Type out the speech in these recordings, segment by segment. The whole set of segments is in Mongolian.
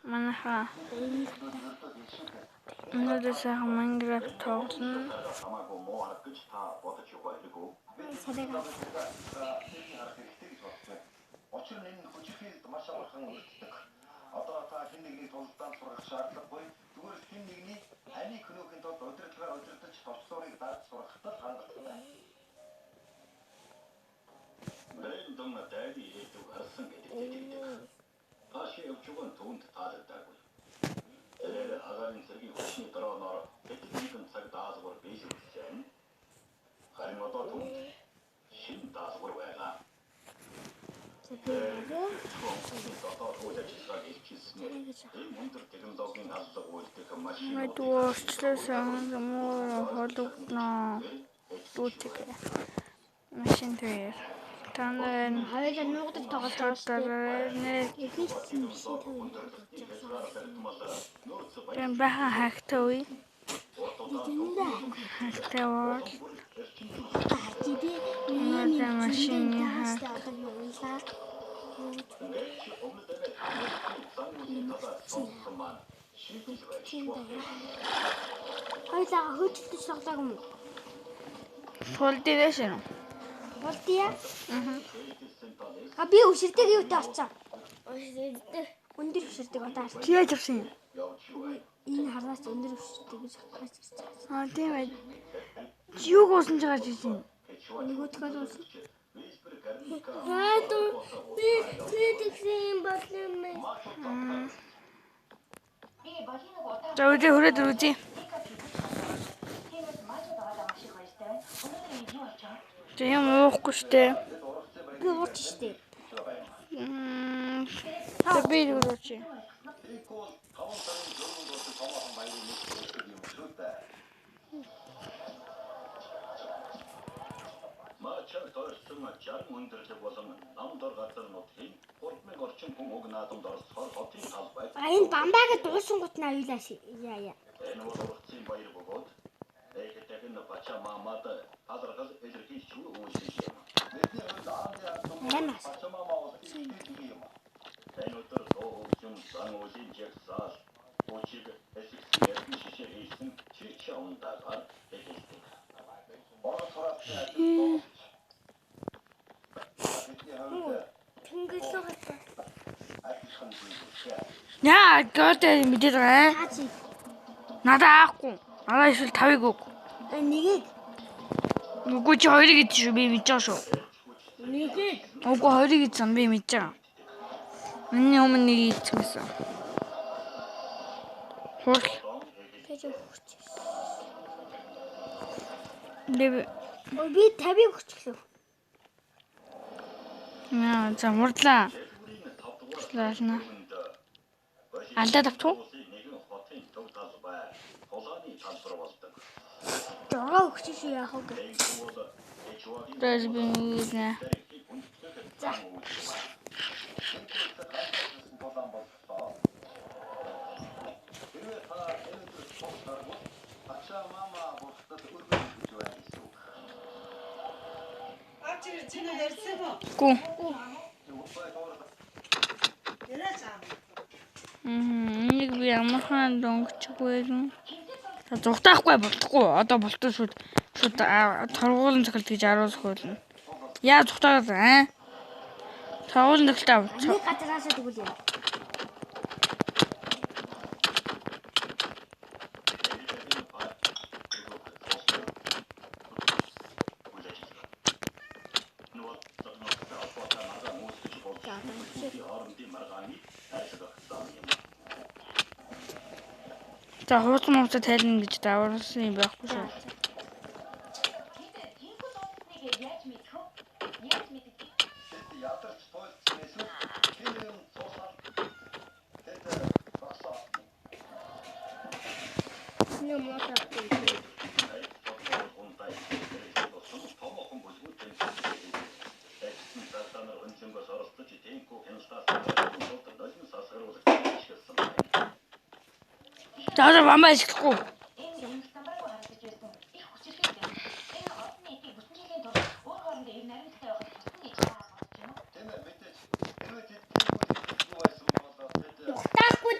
Манайха өнөөдөр сайхан Minecraft тоглоно. Учир нь энэ хүчирхийлд маш амархан өртдөг. Одоо та хэн нэгний тулдаан сурах шаардлагагүй. Зүгээр хэн нэгний ханий хөнөөхийн тулд удирдлагаар удирдах товчлуурыг дарж сурахад хангалттай. Брэндон Дайди хэлдэг харсан гэдэг. Тааши явчгүй түүнд таалагдаагүй. Тэр агарын цэргийн хүчний дөрөөнөр тэтгэн цаг даасгар бийсэлсэн. Харин одоо түүнд шин даасгар байлаа. Мэд уурчласан муу холгоно дүүтэг машин дээр танаа хоёулаа нуугдаг тоглож байгаа шүү дээ. юм бахан хагтав хагтав энэ машины хоёулаа хөөцөлдөж тоглоог юм уу? Фол дээрээс юм. Болдъя. Би өшөрдөг юутай орцсон. Өндөр өшөрдөг одоо арч. Яаж авсан юм? Энэ хараас өндөр өшөрдөг гэж харж ирсэн. Тийм ээ. Юуг уусан ч гэж юм. Нөгөөдгөө уусан. Би тэгсэн болов юм. За үгүй хүрээд үзье. Тийм уухгүй штэ. Би ууч штэ. Би ууч. Мачаа тойрсон жар мөндөрлөг болон намдор газар нутгийн 3000 орчим хүн уг наадамд орсоор хотын талбай. Энэ бамбаагаа дуусангууд нь аюулаа яа. Энэ бол уртсын баяр бөгөөд ඒකට энэ бачаа маамад азаргал элэрхийлж үүсэж юм. Бидний Нэмээс. бачаа маамаа бол юм. Энэ өдөр доогчун сан уулын жагсаал очиг эсэхсээр шишээ хийсэн чичээ ундагаар хэлдэг. Яа, гоотой мэдээд байгаа. Надаа аахгүй. Надаа эсвэл 5-ыг өг. Нэгийг. Үгүй чи 2-ыг идэж шүү. Би мэдэж байгаа шүү. Нэгийг. Үгүй 2-ыг идсэн би мэдэж байгаа. Миний өмнө нэг идсэн гэсэн. Хурл. Би 50-ыг өгчлөө. Яа, за мурлаа. Лаана. Алдаад авчих. Жоо өгчих шүү яах вэ? Дэс би нэ. За. Ку. Энийг би амархан донгочгүй юм. Зугтаахгүй болохгүй. Одоо болтоо шууд торгуулын цохилт гэж аруулах болно. Яа зугтаагаад аа? Торгуулын цохилт аа. Нэг газараас тэгвэл юм. За хуучин мууцаа тайлна гэж даварсан юм байхгүй шүү. За бамбаа шихгүй.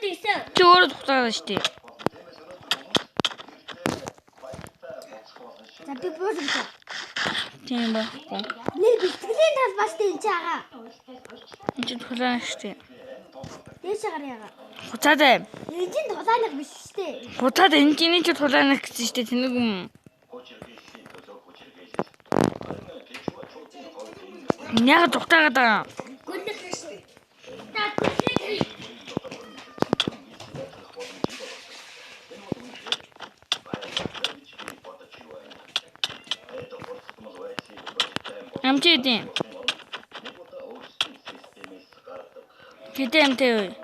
тэгсэн. Чи өөрөө тухтаагаа штэ. За би бууж гэж. Тийм байхгүй. Нэр бэлтгэлийн талбай штэ энэ чаага. Энд чи тулаан штэ. Дээш гарьяага. Хуцаатай. Энэ чинь тулаанах биш штэ. Хуцаад энэ чиний чи тулаанах гэсэн штэ тэнэг юм. Яга тухтаагаад байгаа. Гүнлэх штэ. Та гүнлэх. Амчи дээ. Хитэмтэй.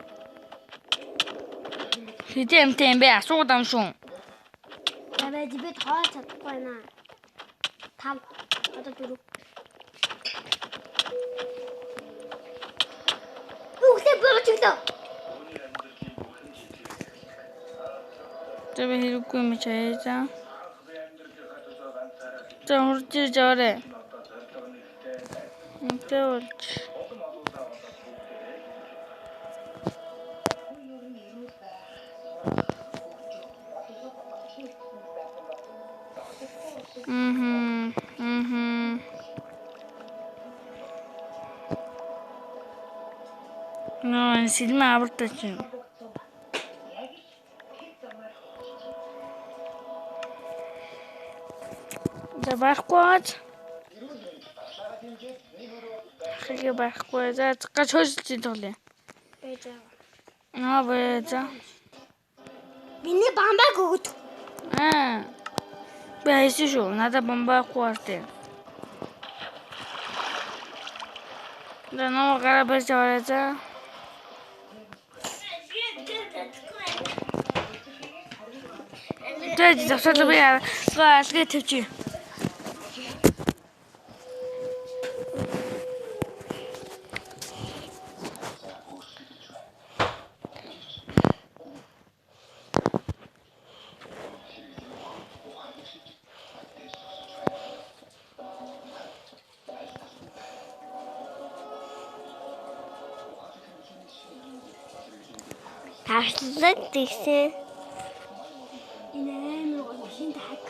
Хитэмтэй бэ асууд амшун. Аваа дибет хаа чадахгүй байна. 5 одоо 4. Үхлээ бууж иглээ. Тэвэ хэрэггүй юм чаяа. За хурж жаарэ. Үнтэй болж. No, silme avurtaч. За барахгүй. Хигээ барахгүй. За гаж хөөсөж тоглоё. Байж байгаа. Аа байж. Миний бамбаг өгд. Би хайсан шүү. Надад бомбаахгүй артай. Да ноо гараа байж аваа. Тэд завсал би алгээ тавьчих. Таслаг тэгсэн. Энэ амар гол машин таг.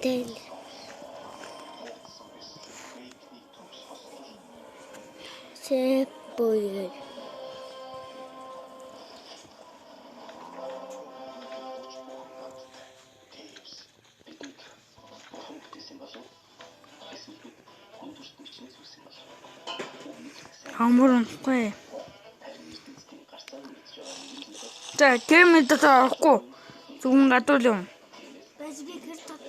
Тэл. Сэпой. Амарахгүй. За кемэд таахгүй. Зүгэн гадуул юм. Бas би гэр тот.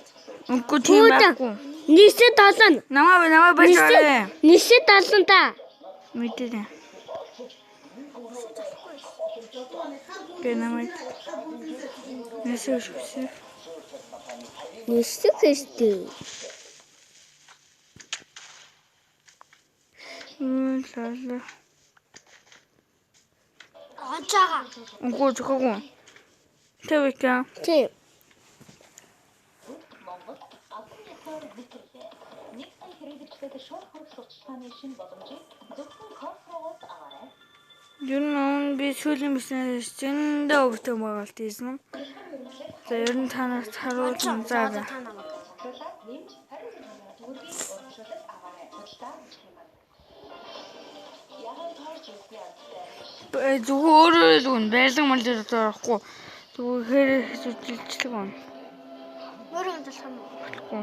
Үгүй тийм байхгүй. Нийсээ 7. Намаа байж байгаа. Нийсээ 7 та. Мэдээ. Гэнэмэй. Нэсээ шүсээ. Нийсээ гэжтэй. Лала. Очаага. Үгүй зөвхөн. Тэвэка. Тийм. Юун би сүүлийн бизнес зөндөө өвтөн байгaalт хийсэн. За ер нь танаас харуулсан заа. Зүгээр өөрөө зүгээр байлга мал болохгүй. Зүгээр хэлжлэг байна. Өөрөө амжилт юм уу? Болохгүй.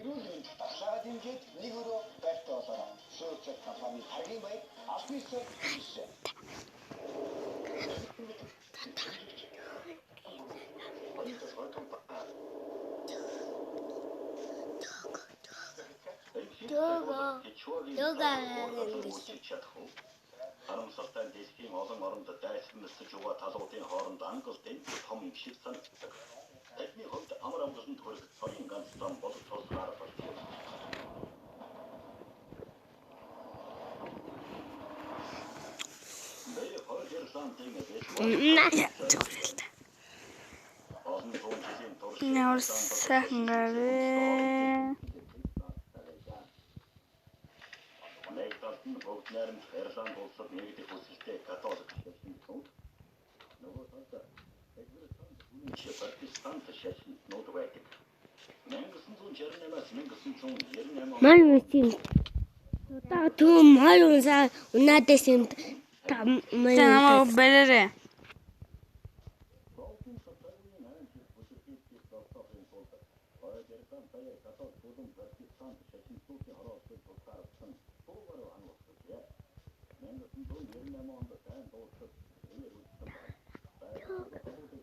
Ирүүлэнд багшаа дэмжиж нэг өрөө байртай болоо. Шүүцэг компани харгийн баяр автобусаар хийсэн. Харамсалтай дэлхийн олон оронд дайсагнасч байгаа талуудын хооронд ангалтын том юм шиг санагддаг. Тэдний хувьд амар амгалан төрөх цорын ганц том бол тусгаар болсон. Бэлэг хойдерсан тийм ээ. Олон зуун жилийн турш Ямар сайхан гарээ. Нэгдэлтэн бүгд найрамд Ирланд улсад нэгдэх хүсэлтэй католик шашинтнууд нөгөө талд Пакистан шашинтнууд байдаг. 1968-аас 1998 Мань үсэм. Та түм хайлуусаа унаадэс юм. За намайг бариарэ.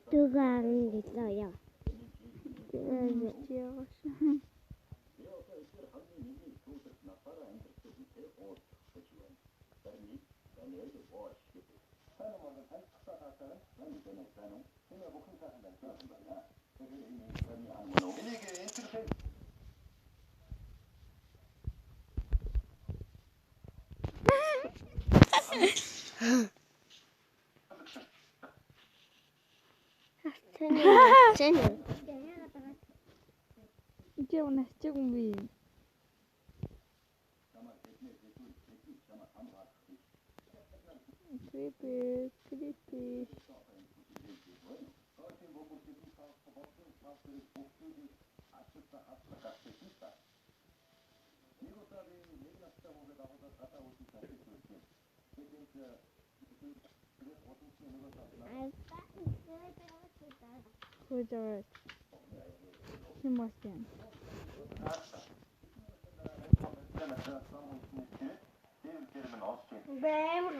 Тугаан гэлээ. Тэн. Ике унасчиг юм би. Крипи. Хөөж. Хин басян. Бэмэр.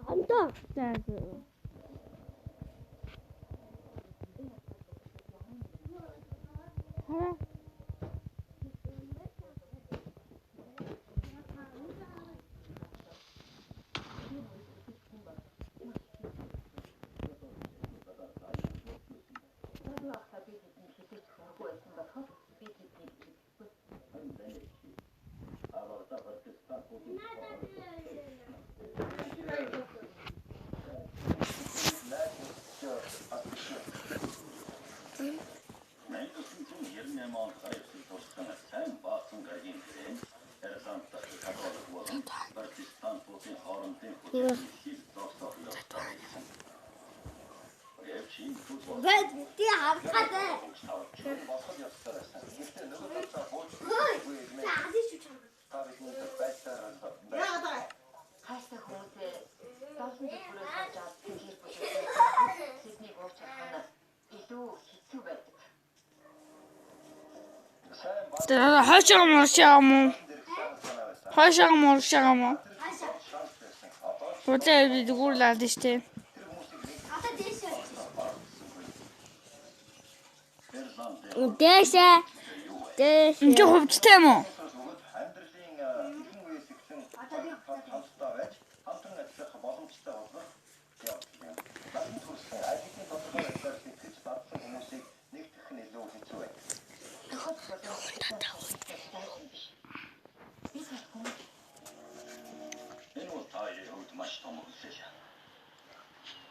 Антон. За. Хара. Бэд ти харахад. Хөөе. Цаадиш чам. Хойшоо моршоо юм уу? Хойшоо моршоо юм уу? Өдөө би дгуурлаад штэ. Дэшэ. Дэшэ. Энд хөвчтэй юм уу? Энэ бол та яа хувьд маш том хүсэл.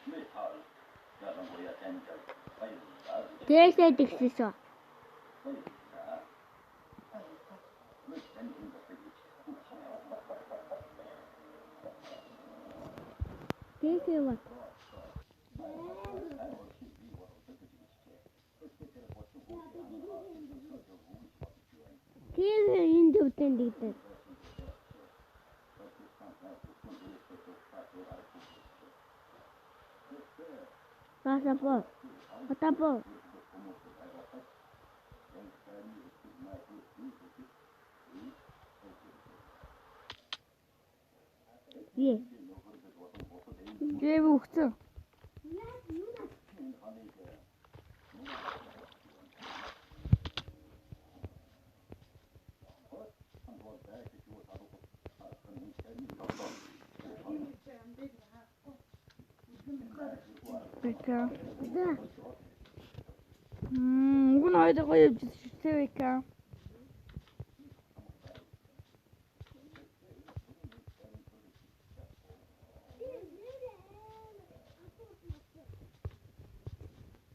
Ми таа ялангуяа танд баярлалаа. Дэшэ дэгсэсөө. Дэшэ ба. Тэр энэ төвтэн дийтэй. Пасапорт. Пасапорт. Е. Гээ өгцөн. Бэка. Да. Уг нь хоёроо явж ирсэн бэка.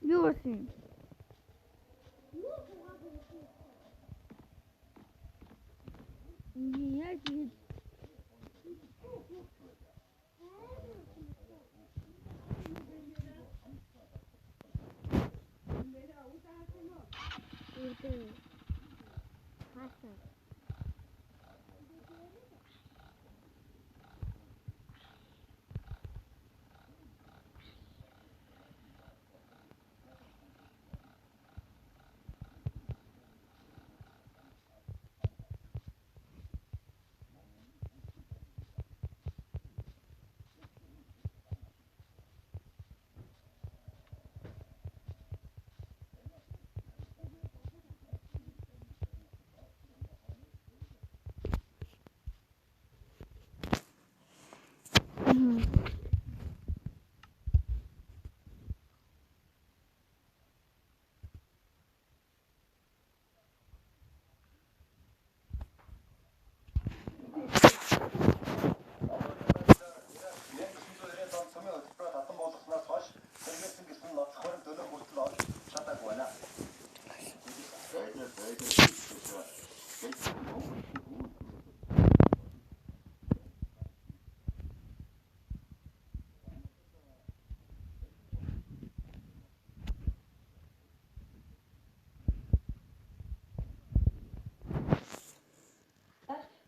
Юу вэ? Яг ийм Хасан.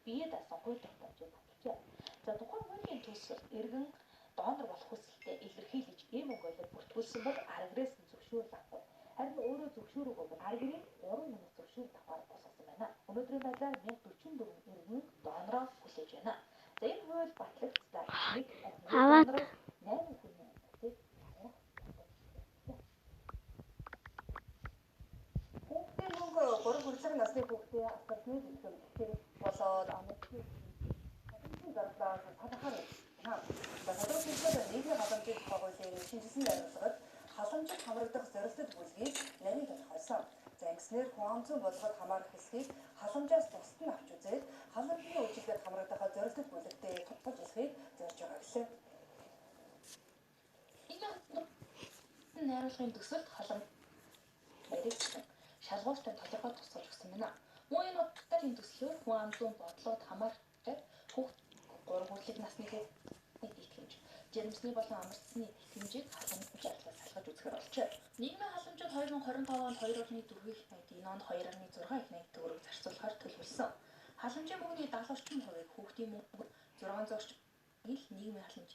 Бие даасан гуй тогтоомжийг баталжээ. За тухайн хуулийн төсөл иргэн донор болох хүсэлтэд илэрхийлж ийм өгүүлбэр бүртгүүлсэн бол аргирээс нь зөвшөөрөл авахгүй. Харин өөрөө зөвшөөрөөгүй аргирын 3 хүнээс зөвшөөрөл авахар босгосон байна. Өнөөдрийн байдлаар 1044 иргэн донороо хүлээж байна. За энэ хууль батлагдсаар нэг донороос 8 хүний амьтдыг хүүхдийн мөнгө 3 хүртэлх насны хүүхдийн асарны зөвлөлтөөр болоод амтны зардлаас талхаар байна. Гадаад хэлбэр нийгмийн халамжийг хогоолын шинжилсэн байрлалд халамжид хамрагдах зорилттой бүлгийг нарийн тодорхойлсон. За ингэснээр хүн амцсан болгоод хамаарах хэсгийг халамжаас тусад нь авч үзээд халамжны үйлчлэгээр хамрагдах зорилттой бүлэгтэй туталж үлхийг зорж байгаа гэлээ. Энэ найруулгын төсөлд халамж мэрэгсэн шалгууртай толгой тусгаж өгсөн байна. Мөн энэ утгаар энэ төслөөр хүн амлын бодлоод хамаардаг хүүхд 3 хүртэлх насны итгэмж, жирэмсний болон амарцны итгэмжийг халамж ардлаар салгаж үзэхээр болжээ. Нийгмийн халамжууд 2025 онд 2.4 их найд, энэ онд 2.6 их найд төгрөг зарцуулахаар төлөвлөсөн. Халамжийн мөнгөний 70 орчим хувийг хүүхдийн мөнгө 600 орчим ил нийгмийн халамж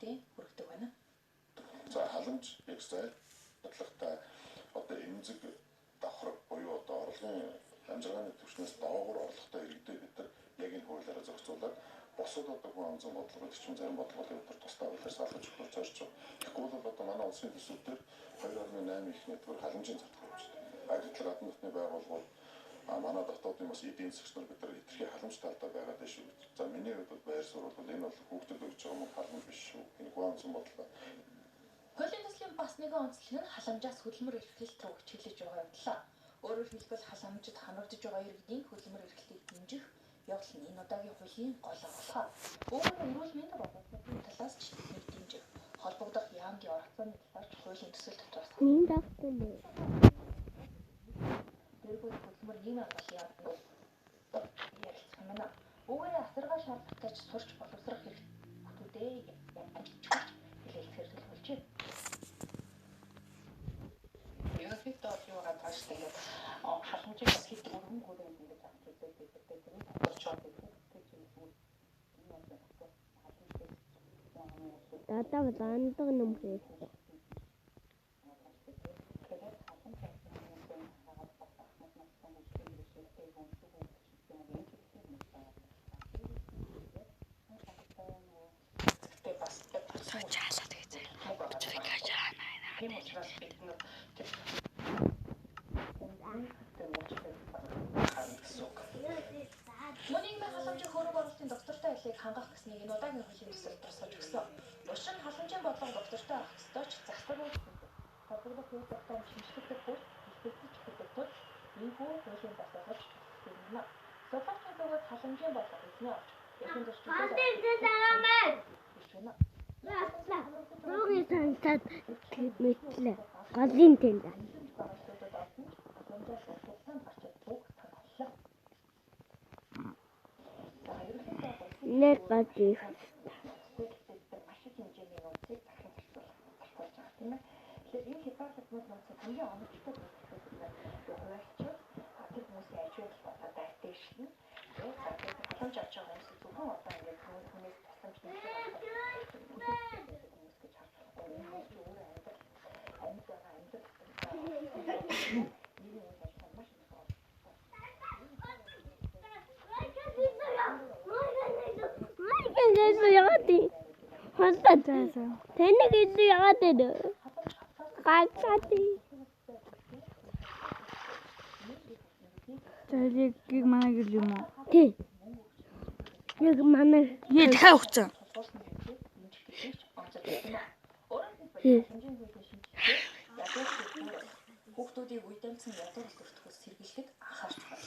гэдэг хүргэдэг байна. За халамж яг сая бодлоготой одоо эмзэг давхар буюу одоо орлогын Амжиргааны түвшнээс доогуур орлоготой иргэдэд бид нар яг энэ хуулиараа зохицуулаад босод одоо хүн амын зам бодлого гэдэг чинь зарим бодлоготой бид нар тусдаа хуулиар салгаж өгөх зорж байгаа. Тэгэхгүй бол одоо манай улсын төсөв дээр 2.8 их нэгдүгээр халамжийн зардлага явж байна. Ажил гадны нутны байгууллагууд манай дотоодын бас эдийн засагч нар бид нар хэтэрхий халамж талдаа байгаад байна шүү. За миний хувьд байр суурь бол энэ бол хүүхдэд өгж байгаа мөн халамж биш шүү. Энэ хүн амын зам бодлого. Хуулийн төслийн бас нэгэн онцлог нь халамжаас хөдөлмөр эрхлэлт рүү чиглэж байгаа явдлаа. Өөрөөр хэлбэл халамжид хамрагдж байгаа иргэдийн хөдөлмөр эрхлэлийг дэмжих явдал нь энэ удаагийн хуулийн гол онцлог. Өөрөөр эрүүл мэндийн боловсролын талаас ч нэг дэмжих, холбогдох яамгийн оролцооны талаар хуулийн төсөл дотроос дэргүүл хөдөлмөр ийм амгалан явдал ярилцах юм байна. Өөрөөр асаргаа шаардлагатай сурч боловсрох хэрэгтүүдээ амжилтчилж хэлэлцээр төлөвлөж байна. Ерөнхийдөө юу байгаа тааш тэгээд халамжийг бас хэд өргөн хүрээ ингэж авч үзээд бидтэй тийм болчоод Дата вандаг нэмээ. Мөнийн халамжийн хөрөг оруулалтын доктортой айлыг хангах гэснийг энэ удаагийн хуулийн төсөл тусгаж өгсөн. Учир нь халамжийн бодлого доктортой авах ёстой ч засвар холбогдох үйл явдлаар шимжлэхтэй бүр хэлбэлцэж хөдөлгөж ийхүү хуулийн засварч өгсөн юм. Судлаачид өгөөд халамжийн бодлого эзний авч эрхэм зөрчилдөд Руугийн сантад мэтлээ. Галын тэнд. Нэг гати. Тэнийг илүү яагаад вэ? Гацаати. Тэрийг манай гэл юм уу? Тий. Яг манай Яа дахиад өгцөн. Хүүхдүүдийг үедэмцэн ядуур төртгөөс сэргийлэхэд анхаарч байна.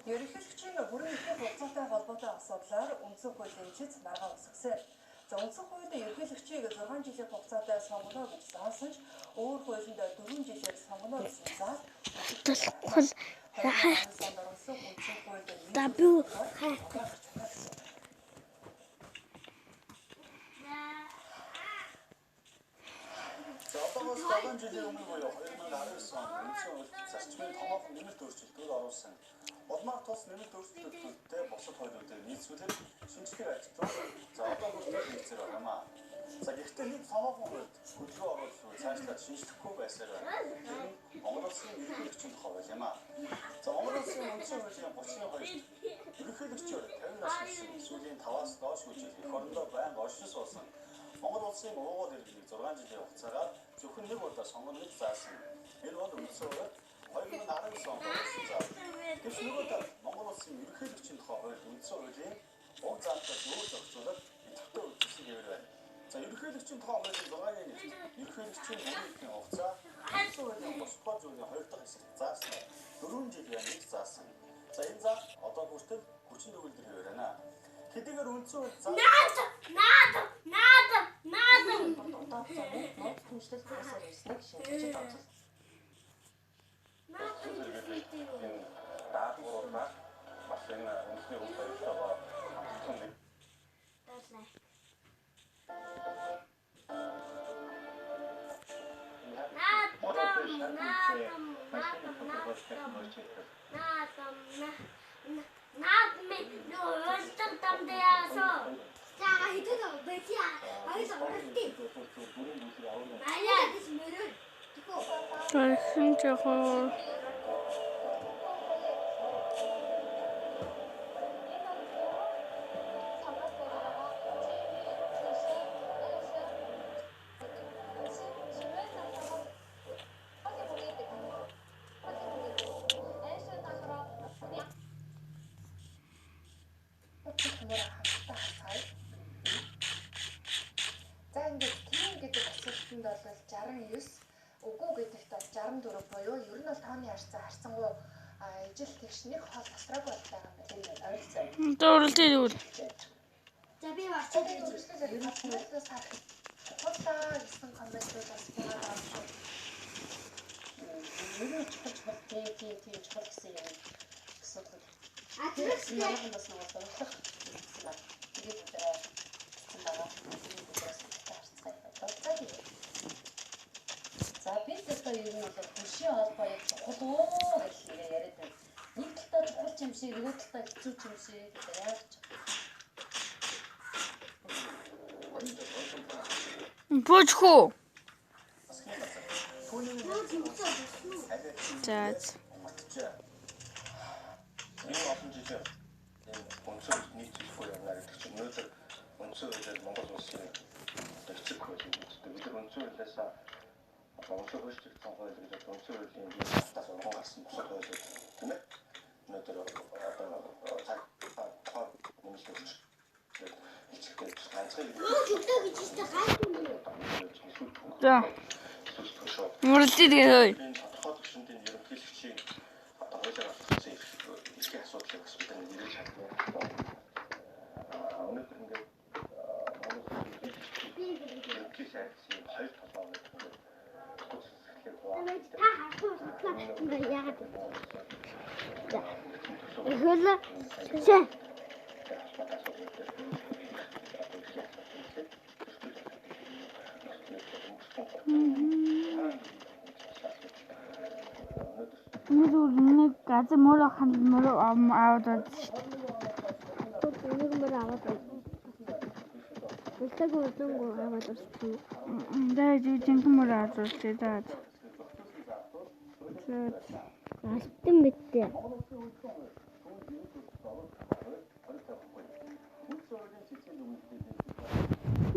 Ерөнхийлөгчийн бүрэн эрхийн хугацаатай холбоотой асуудлаар үндсэн хуулийн чиц маргаан усгасан. За үндсэн хуулинд ерөнхийлөгчийг 6 жилийн хугацаатай сонгоно гэж заасан ч өөр хуулинд 4 жилээр сонгоно гэсэн заал тусгал дабю За одоогоос 7 жилийн өмнө буюу 2019 онд үндсэн хууль зарчмын томоохон нэмэлт өөрчлөлтүүд оруулсан. Улмаар тус нэмэлт өөрчлөлтүүдтэй бусад хуулиудыг нийцүүлээд шинжилгээ ажиглав. За одоо хүртэл хийцээр байгаа юм аа. За гэхдээ нэг томоохон хуульд хөдөлгөөн оруулах цаашлаад шинжлэхгүй байсаар байна. Монгол Улсын ерөнхийлөгчийн тухай хууль юм аа. За Монгол Улсын үндсэн хуулийн 32-т ерөнхийлөгчөөр 50 нас хүрсэн сүүлийн 5-аас доош хүчил эх орондоо байнга оршин суусан Монгол Улсын уугуул иргэнийг 6 жилийн хугацаагаар зөвхөн нэг удаа сонгоно гэж заасан. Энэ бол үндсэн хууль 2019 онд болсон зав. Гэвч нөгөө талд Монгол Улсын ерөнхийлөгчийн тухай хууль үндсэн хуулийн уг заалтаас өөр зохицуулаад идэвхтэй үйлчилсэн гэвэр байна. За ерөнхийлөгчийн тухай хуулийн 6-гийн 1-т ерөнхийлөгчийн бүрийн хугацаа үндсэн хуулийн 3 зүйлийн 2 дахь хэсэгт заасан 4 жил байна гэж заасан. За энэ зал одоо хүртэл хүчин төгөлдөр хэвээр байна. Хэдийгээр үндсэн хууль зал Хүншлэл процессор ирснийг шинжилж онцлог. даатгууруулаад бас энэ үндэсний үйл ажиллагаа хамтсан нэг Тэрхэн жохоо. За ингээд тийм гэдэг асуултанд бол 69 үгүй гэдэгт бол 64 буюу ер нь бол тооны харьцангуй ижил тэгш нэг хоол тасраг болтой юм байна. Ойролцоо. Дөрлөлтөө юу? За би барчаад Тэгээд үргэлжлүүлээ ер нь комментээс харах. Хоолоо гэсэн комментүүд бас байгаа юм шиг. Ер нь чухал тийм чухал гэсэн юм. Асуудал. тэрс Яагаад бас нэг бодлох гэсэн байна. Тэгээд за би зөвхөн ер нь бол хөшийн холбоо яг чухал уу гэж яриад байна. Нэг талдаа чухал юм шиг, нөгөө талдаа хэцүү юм шиг гэдэг яаж ч. Бочхоо. За. Энэ олон жил онцгой нийтлэхгүй явна гэдэг чинь өнөөдөр онцгой хэлээр Монгол улсын хэцэг хөл юм. Бид нар онцгой хэлээс онцгой хөлтэй цонхой хэл гэж онцгой хэлний хатаас орхон гарсан босоо хөл тийм ээ. Өнөөдөр цаг нэмэлт хичээлтэй ганцхан зүгтээ гэж ихтэй гайгүй. За. Мөрөлдөд гээ. тодорхой төвшөндийн ерөнхийлөгчийн одоо хуулиар олгосон эрхээ асуудлыг бас бид нэрэж чадна. Өнөөдөр ингээд ерөнхий сайдын хоёр толгой ингээд Та харахгүй яагаад хөлөө шээ Нэг газар мөрөө ханд мөрөө аваад байна. нэг мөр аваад байна. Үлдэг үлдэнгөө аваад байна. Дээд жинхэнэ мөрөө аваад байна. Алтан битээ.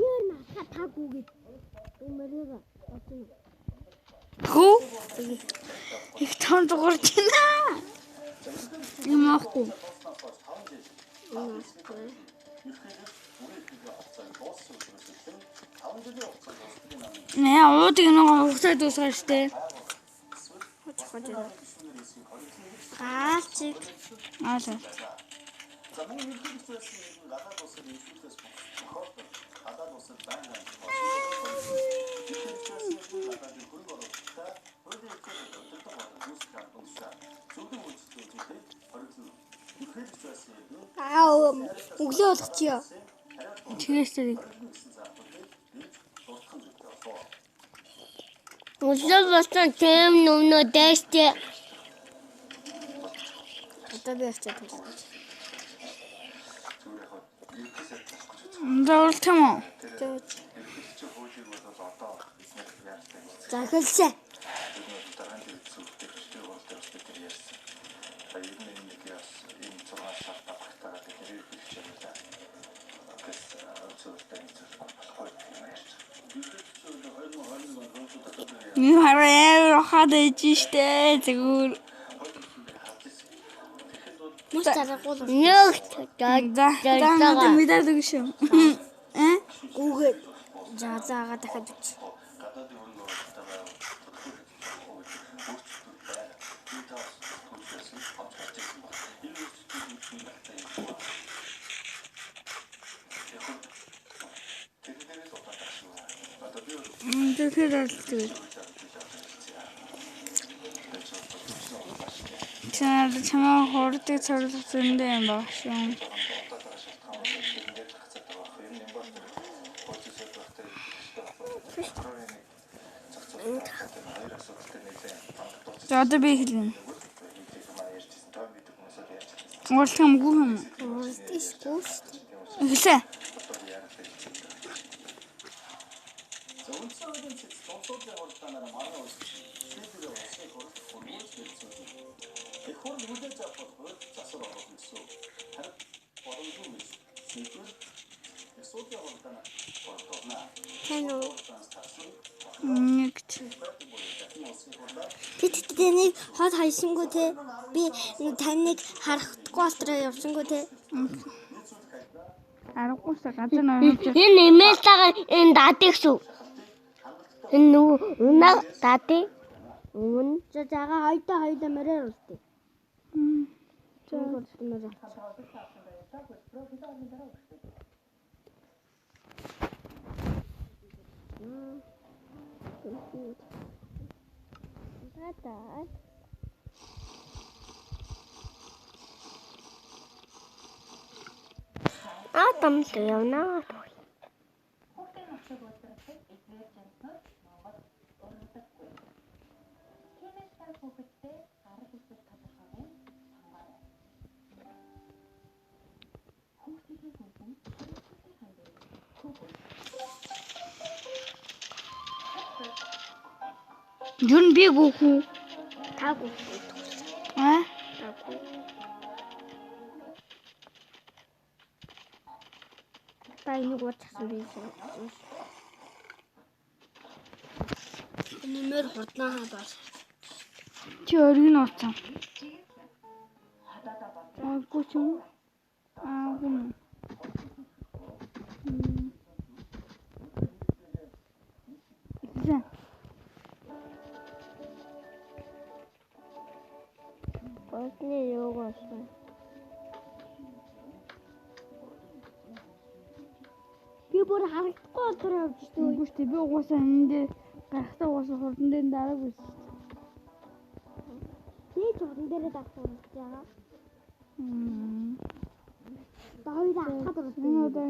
Юу наа тагуугээд мөрөөр авсан. Хөө? Их тон зурж байна. Юм аахгүй. Нэ уудаг нэг ухсаа дуусгаж штэ. Гаалчиг. Аалаа. За мөн ерөнхийлөгчөөс гадаад улсад ирүүлээс тохиолдол гадаад улсад байнга ерөнхийлөгчөөс гадаад хөрөг оруулалтаа хуулийн эрхийг өдөртөг болон үүсгэх аргамжаар зөвлөн үйлчлүүлээд хоригдсон. Ерөнхийлөгчөөс Өглөө болгочихё. Чигээстэй. Өглөө болсон тэм нүнөө дэштэй. Одоо би авчаад байна. Дөрлөлт юм уу? Захилсаа. Юу хараа хадаж штэ зүгээр. Мус тарахгүй. Нөт. За мэдээд өгш юм. Үгүй. Заагаа дахиад үч. Тэгэхээр аль. Чамаа хордог цорлох зөндөө юм баг шүү. За одоо би хэлнэ. Уулах юмгүй юм. Уултчихгүй. Эхлээ. Хувьсуулын хурдтанаар манай улс шийдвэрээ усын хурд хөрвүүлж хэлсэн. Их хурд хүлээж авах бол засвар оруулах гэсэн. Харин боломжгүй биш. Шийдвэр Хувьсуулын хурдтанаар хурдтана. Тань уу. Нэг ч. Тэд нэг хот хайсангүй те. Би таныг харахгүй болтроо явсангүй те. Аргагүй са газар нөрөж. Энэ имэйлтайгаа энэ даадыг шүү. Энэ нөгөө унаа даадыг. За зага хоёдоо мөрөө үлдээ. За мөрөө. Таа. Атом л явнаа. Хүүхдийн нөхцөл үйлдвэрлэлд эдгээр жанрууд Монгол өрнөдөггүй. Тиймээс та хүүхэдтэй арга үзэл тодорхойгоо хамгаарай. Хүүхдийн хүнсэн хүүхдийн хандив. Юу би гүхүү. Таагүй. Аа? Таагүй. Та энийг уучсан би. Нэмэр хурднаа хадаа. Чи өргөн нууцсан. Хадаадаа бод. Аагүй ч юм. Аагүй. Зэн. Босны яваасан. Би бүр харагдахгүй болтор явж шүү. Үгүй шүү. Би угаасаа энэ дээр гарахтаа угаасаа хурдан дээр дарааг байсан. Би ч хурдан дээрээ давсан гэж байгаа. Мм. Давид авахад Энэ удаа